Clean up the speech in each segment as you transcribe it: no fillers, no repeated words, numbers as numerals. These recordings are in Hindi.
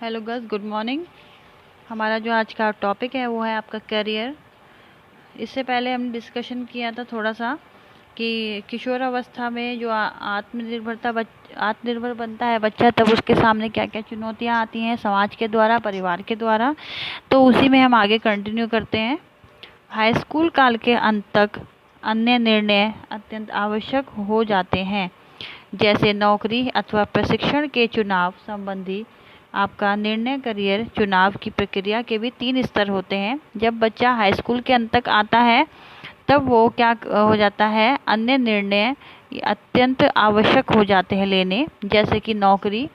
Hello girls, good morning. हमारा जो आज का टॉपिक है वो है आपका करियर। इससे पहले हमने डिस्कशन किया था थोड़ा सा कि किशोर अवस्था में जो आत्मनिर्भर बनता है बच्चा, तब उसके सामने क्या क्या चुनौतियां आती हैं समाज के द्वारा, परिवार के द्वारा। तो उसी में हम आगे कंटिन्यू करते हैं। हाई स्कूल काल के अंत तक अन्य निर्णय अत्यंत आवश्यक हो जाते हैं, जैसे नौकरी अथवा प्रशिक्षण के चुनाव संबंधी आपका निर्णय। करियर चुनाव की प्रक्रिया के भी 3 स्तर होते हैं। जब बच्चा हाई स्कूल के अंत तक आता है तब वो क्या हो जाता है, अन्य निर्णय अत्यंत आवश्यक हो जाते हैं लेने, जैसे कि नौकरी।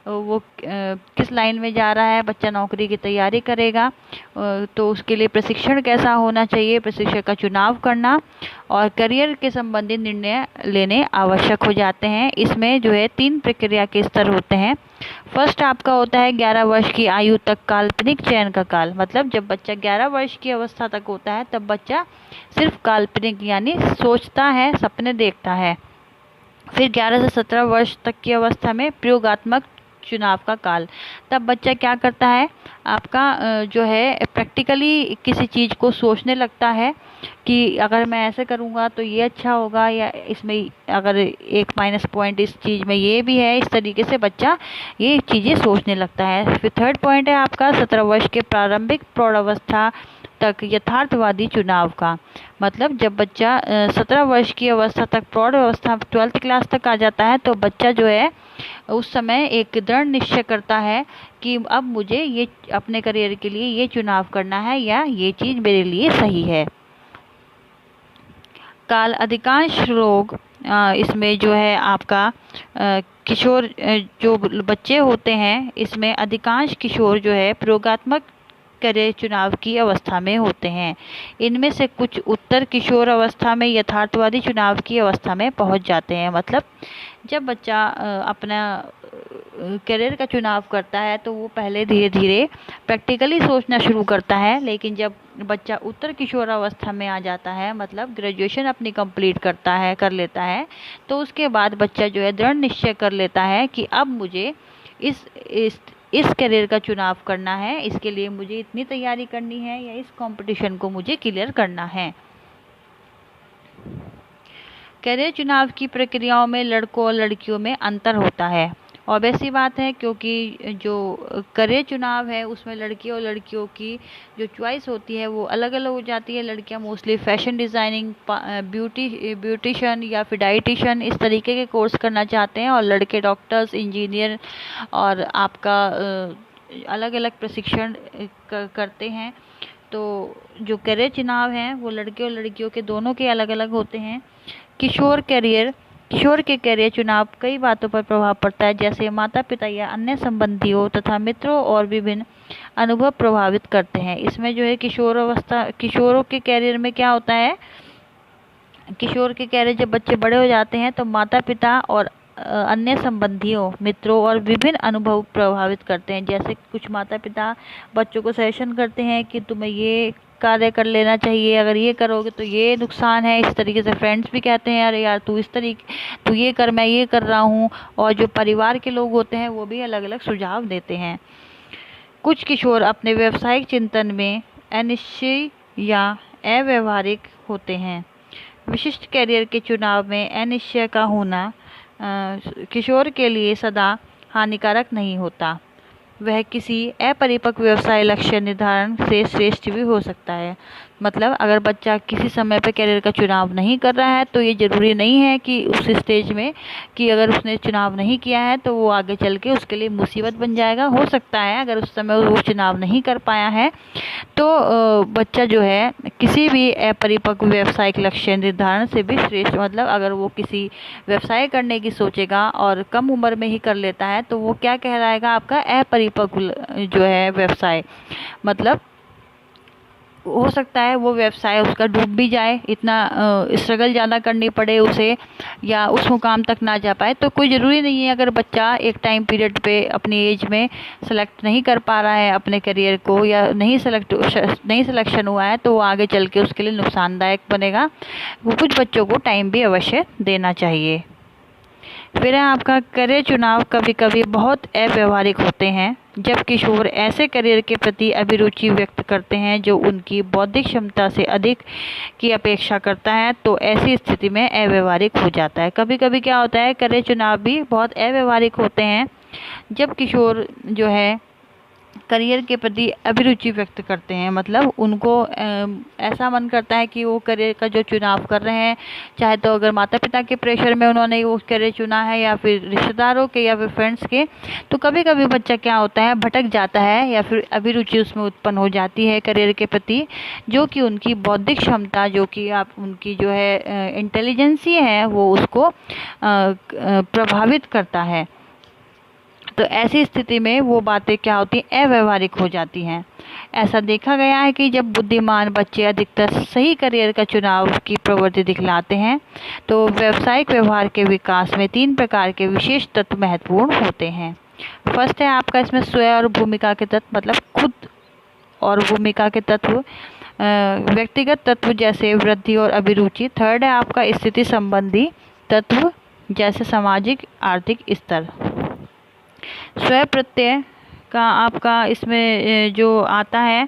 वो किस लाइन में जा रहा है, बच्चा नौकरी की तैयारी करेगा तो उसके लिए प्रशिक्षण कैसा होना चाहिए, प्रशिक्षक का चुनाव करना और करियर के संबंधी निर्णय लेने आवश्यक हो जाते हैं। इसमें जो है 3 प्रक्रिया के स्तर होते हैं। फर्स्ट आपका होता है 11 वर्ष की आयु तक काल्पनिक चयन का काल। मतलब जब बच्चा 11 वर्ष की अवस्था तक होता है तब बच्चा सिर्फ काल्पनिक यानी सोचता है, सपने देखता है। फिर 11 से 17 वर्ष तक की अवस्था में प्रयोगात्मक चुनाव का काल। तब बच्चा क्या करता है, आपका जो है प्रैक्टिकली किसी चीज़ को सोचने लगता है कि अगर मैं ऐसे करूँगा तो ये अच्छा होगा, या इसमें अगर एक माइनस पॉइंट इस चीज़ में ये भी है। इस तरीके से बच्चा ये चीज़ें सोचने लगता है। फिर थर्ड पॉइंट है आपका 17 वर्ष के प्रारंभिक प्रौढ़ावस्था तक यथार्थवादी चुनाव का। मतलब जब बच्चा 17 वर्ष की अवस्था तक, प्रौढ़ अवस्था 12th क्लास तक आ जाता है, तो बच्चा जो है उस समय एक दृढ़ निश्चय करता है कि अब मुझे ये अपने करियर के लिए ये चुनाव करना है या ये चीज़ मेरे लिए सही है। काल अधिकांश लोग इसमें जो है आपका किशोर जो बच्चे होते हैं, इसमें अधिकांश किशोर जो है प्रयोगात्मक करियर चुनाव की अवस्था में होते हैं। इनमें से कुछ उत्तर किशोर अवस्था में यथार्थवादी चुनाव की अवस्था में पहुंच जाते हैं। मतलब जब बच्चा अपना करियर का चुनाव करता है तो वो पहले धीरे धीरे प्रैक्टिकली सोचना शुरू करता है, लेकिन जब बच्चा उत्तर किशोर अवस्था में आ जाता है, मतलब ग्रेजुएशन अपनी कंप्लीट कर लेता है, तो उसके बाद बच्चा जो है दृढ़ निश्चय कर लेता है कि अब मुझे इस करियर का चुनाव करना है, इसके लिए मुझे इतनी तैयारी करनी है या इस कंपटीशन को मुझे क्लियर करना है। करियर चुनाव की प्रक्रियाओं में लड़कों और लड़कियों में अंतर होता है, और वैसी बात है क्योंकि जो करियर चुनाव है उसमें लड़की और लड़कियों की जो चॉइस होती है वो अलग अलग हो जाती है। लड़कियां मोस्टली फैशन डिज़ाइनिंग, ब्यूटिशियन या फिर डाइटिशियन इस तरीके के कोर्स करना चाहते हैं, और लड़के डॉक्टर्स, इंजीनियर और आपका अलग अलग प्रशिक्षण करते हैं। तो जो करियर चुनाव हैं वो लड़के और लड़कियों के दोनों के अलग अलग होते हैं। किशोर के करियर चुनाव कई बातों पर प्रभाव पड़ता है, जैसे माता पिता या अन्य संबंधियों तथा मित्रों और विभिन्न अनुभव प्रभावित करते हैं। इसमें जो है किशोरों के करियर में क्या होता है, किशोर के करियर जब बच्चे बड़े हो जाते हैं तो माता पिता और अन्य संबंधियों, मित्रों और विभिन्न अनुभव प्रभावित करते हैं। जैसे कुछ माता पिता बच्चों को सजेशन करते हैं कि तुम्हें ये कार्य कर लेना चाहिए, अगर ये करोगे तो ये नुकसान है। इस तरीके से फ्रेंड्स भी कहते हैं अरे यार तू ये कर, मैं ये कर रहा हूँ। और जो परिवार के लोग होते हैं वो भी अलग अलग सुझाव देते हैं। कुछ किशोर अपने व्यावसायिक चिंतन में अनिश्चय या अव्यवहारिक होते हैं। विशिष्ट करियर के चुनाव में अनिश्चय का होना किशोर के लिए सदा हानिकारक नहीं होता। वह किसी अपरिपक्व व्यवसाय लक्ष्य निर्धारण से श्रेष्ठ भी हो सकता है। मतलब अगर बच्चा किसी समय पर करियर का चुनाव नहीं कर रहा है तो ये ज़रूरी नहीं है कि उस स्टेज में कि अगर उसने चुनाव नहीं किया है तो वो आगे चल के उसके लिए मुसीबत बन जाएगा। हो सकता है अगर उस समय वो चुनाव नहीं कर पाया है तो बच्चा जो है किसी भी अपरिपक्व व्यवसायिक लक्ष्य निर्धारण से भी श्रेष्ठ, मतलब अगर वो किसी व्यवसाय करने की सोचेगा और कम उम्र में ही कर लेता है तो वो क्या कहलाएगा, आपका अपरिपक्व जो है व्यवसाय। मतलब हो सकता है वो व्यवसाय उसका डूब भी जाए, इतना स्ट्रगल ज़्यादा करनी पड़े उसे, या उस मुकाम तक ना जा पाए। तो कोई ज़रूरी नहीं है अगर बच्चा एक टाइम पीरियड पे अपनी एज में सेलेक्ट नहीं कर पा रहा है अपने करियर को, या नहीं सिलेक्शन हुआ है, तो वो आगे चल के उसके लिए नुकसानदायक बनेगा। वो कुछ बच्चों को टाइम भी अवश्य देना चाहिए। फिर है आपका करियर चुनाव कभी कभी बहुत अव्यवहारिक होते हैं। जब किशोर ऐसे करियर के प्रति अभिरुचि व्यक्त करते हैं जो उनकी बौद्धिक क्षमता से अधिक की अपेक्षा करता है, तो ऐसी स्थिति में अव्यवहारिक हो जाता है। कभी कभी क्या होता है, करियर चुनाव भी बहुत अव्यवहारिक होते हैं। जब किशोर जो है करियर के प्रति अभिरुचि व्यक्त करते हैं, मतलब उनको ऐसा मन करता है कि वो करियर का जो चुनाव कर रहे हैं, चाहे तो अगर माता पिता के प्रेशर में उन्होंने वो करियर चुना है या फिर रिश्तेदारों के या फिर फ्रेंड्स के, तो कभी कभी बच्चा क्या होता है, भटक जाता है या फिर अभिरुचि उसमें उत्पन्न हो जाती है करियर के प्रति, जो कि उनकी बौद्धिक क्षमता, जो कि आप उनकी जो है इंटेलिजेंसी है, वो उसको प्रभावित करता है। तो ऐसी स्थिति में वो बातें क्या होती हैं, अव्यवहारिक हो जाती हैं। ऐसा देखा गया है कि जब बुद्धिमान बच्चे अधिकतर सही करियर का चुनाव की प्रवृत्ति दिखलाते हैं, तो व्यावसायिक व्यवहार के विकास में 3 प्रकार के विशेष तत्व महत्वपूर्ण होते हैं। फर्स्ट है आपका इसमें स्वयं और भूमिका के तत्व, मतलब खुद और भूमिका के तत्व, व्यक्तिगत तत्व जैसे वृद्धि और अभिरुचि। थर्ड है आपका स्थिति संबंधी तत्व जैसे सामाजिक आर्थिक स्तर। स्वयं प्रत्यय का आपका इसमें जो आता है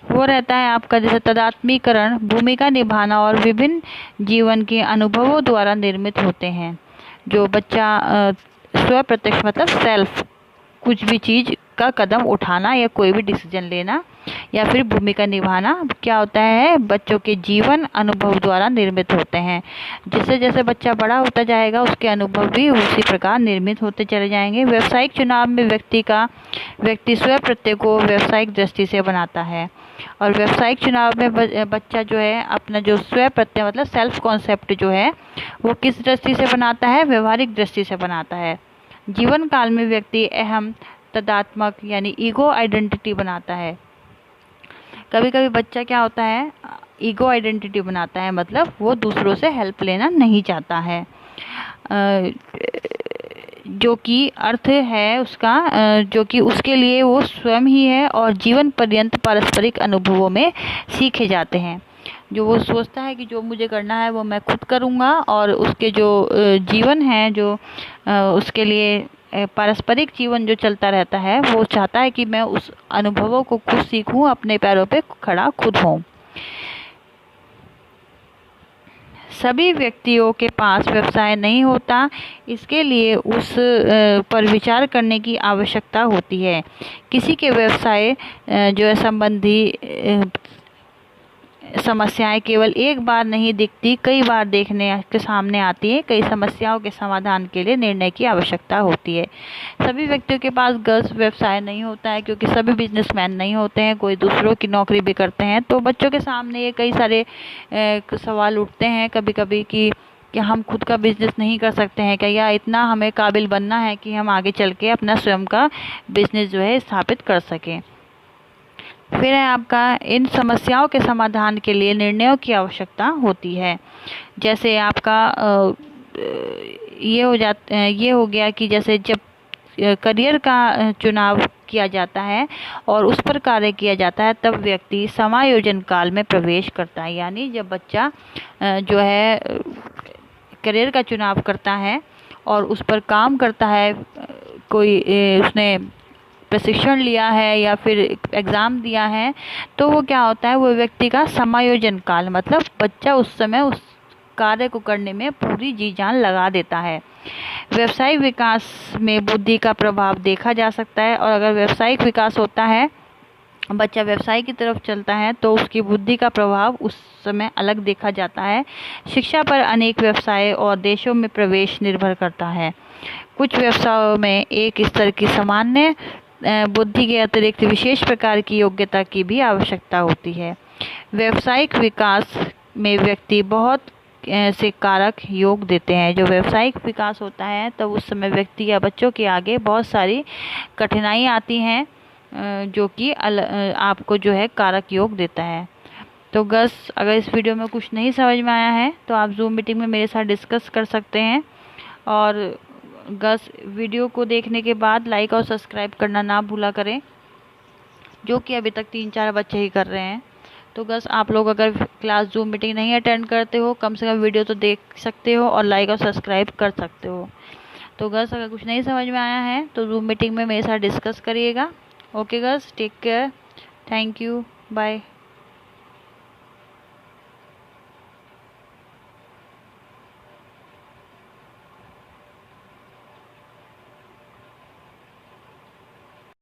वो रहता है आपका जैसे तदात्मीकरण, भूमिका निभाना और विभिन्न जीवन के अनुभवों द्वारा निर्मित होते हैं। जो बच्चा स्वयं प्रत्यक्ष मतलब सेल्फ, कुछ भी चीज का कदम उठाना या कोई भी डिसीजन लेना, या फिर भूमिका निभाना, क्या होता है, बच्चों के जीवन अनुभव द्वारा निर्मित होते हैं। जैसे जैसे बच्चा बड़ा होता जाएगा उसके अनुभव भी उसी प्रकार निर्मित होते चले जाएंगे। व्यावसायिक चुनाव में व्यक्ति स्वयं प्रत्यय को व्यावसायिक दृष्टि से बनाता है, और व्यावसायिक चुनाव में बच्चा जो है अपना जो स्वयं प्रत्यय मतलब सेल्फ कॉन्सेप्ट जो है वो किस दृष्टि से बनाता है, व्यवहारिक दृष्टि से बनाता है। जीवन काल में व्यक्ति अहम तदात्मक यानी ईगो आइडेंटिटी बनाता है। कभी कभी बच्चा क्या होता है, ईगो आइडेंटिटी बनाता है, मतलब वो दूसरों से हेल्प लेना नहीं चाहता है, जो कि अर्थ है उसका, जो कि उसके लिए वो स्वयं ही है और जीवन पर्यंत पारस्परिक अनुभवों में सीखे जाते हैं। जो वो सोचता है कि जो मुझे करना है वो मैं खुद करूँगा, और उसके जो जीवन है, जो उसके लिए पारस्परिक जीवन जो चलता रहता है, वो चाहता है कि मैं उस अनुभवों को खुद सीखूं, अपने पैरों पे खड़ा खुद होऊं। सभी व्यक्तियों के पास व्यवसाय नहीं होता, इसके लिए उस पर विचार करने की आवश्यकता होती है। किसी के व्यवसाय जो है संबंधी समस्याएं केवल एक बार नहीं दिखती, कई बार देखने के सामने आती है। कई समस्याओं के समाधान के लिए निर्णय की आवश्यकता होती है। सभी व्यक्तियों के पास गर्ल्स व्यवसाय नहीं होता है, क्योंकि सभी बिजनेसमैन नहीं होते हैं, कोई दूसरों की नौकरी भी करते हैं। तो बच्चों के सामने ये कई सारे सवाल उठते हैं कभी कभी कि हम खुद का बिजनेस नहीं कर सकते हैं क्या, या इतना हमें काबिल बनना है कि हम आगे चल के अपना स्वयं का बिजनेस जो है स्थापित कर सकें। फिर है आपका इन समस्याओं के समाधान के लिए निर्णयों की आवश्यकता होती है। जैसे आपका ये हो गया कि जैसे जब करियर का चुनाव किया जाता है और उस पर कार्य किया जाता है, तब व्यक्ति समायोजन काल में प्रवेश करता है। यानी जब बच्चा जो है करियर का चुनाव करता है और उस पर काम करता है, कोई उसने प्रशिक्षण लिया है या फिर एग्ज़ाम दिया है, तो वो क्या होता है, वो व्यक्ति का समायोजन काल, मतलब बच्चा उस समय उस कार्य को करने में पूरी जी जान लगा देता है। व्यावसायिक विकास में बुद्धि का प्रभाव देखा जा सकता है, और अगर व्यावसायिक विकास होता है, बच्चा व्यवसाय की तरफ चलता है, तो उसकी बुद्धि का प्रभाव उस समय अलग देखा जाता है। शिक्षा पर अनेक व्यवसाय और देशों में प्रवेश निर्भर करता है। कुछ व्यवसायों में एक स्तर की सामान्य बुद्धि के अतिरिक्त विशेष प्रकार की योग्यता की भी आवश्यकता होती है। व्यावसायिक विकास में व्यक्ति बहुत से कारक योग देते हैं। जो व्यावसायिक विकास होता है तब उस समय व्यक्ति या बच्चों के आगे बहुत सारी कठिनाई आती हैं, जो कि आपको जो है कारक योग देता है। तो गस अगर इस वीडियो में कुछ नहीं समझ में आया है तो आप जूम मीटिंग में मेरे साथ डिस्कस कर सकते हैं। और गस वीडियो को देखने के बाद लाइक और सब्सक्राइब करना ना भूला करें, जो कि अभी तक 3-4 बच्चे ही कर रहे हैं। तो गस आप लोग अगर क्लास जूम मीटिंग नहीं अटेंड करते हो, कम से कम वीडियो तो देख सकते हो और लाइक और सब्सक्राइब कर सकते हो। तो गर्ल्स अगर कुछ नहीं समझ में आया है तो ज़ूम मीटिंग में मेरे साथ डिस्कस करिएगा। Okay girls, take care, thank you, bye.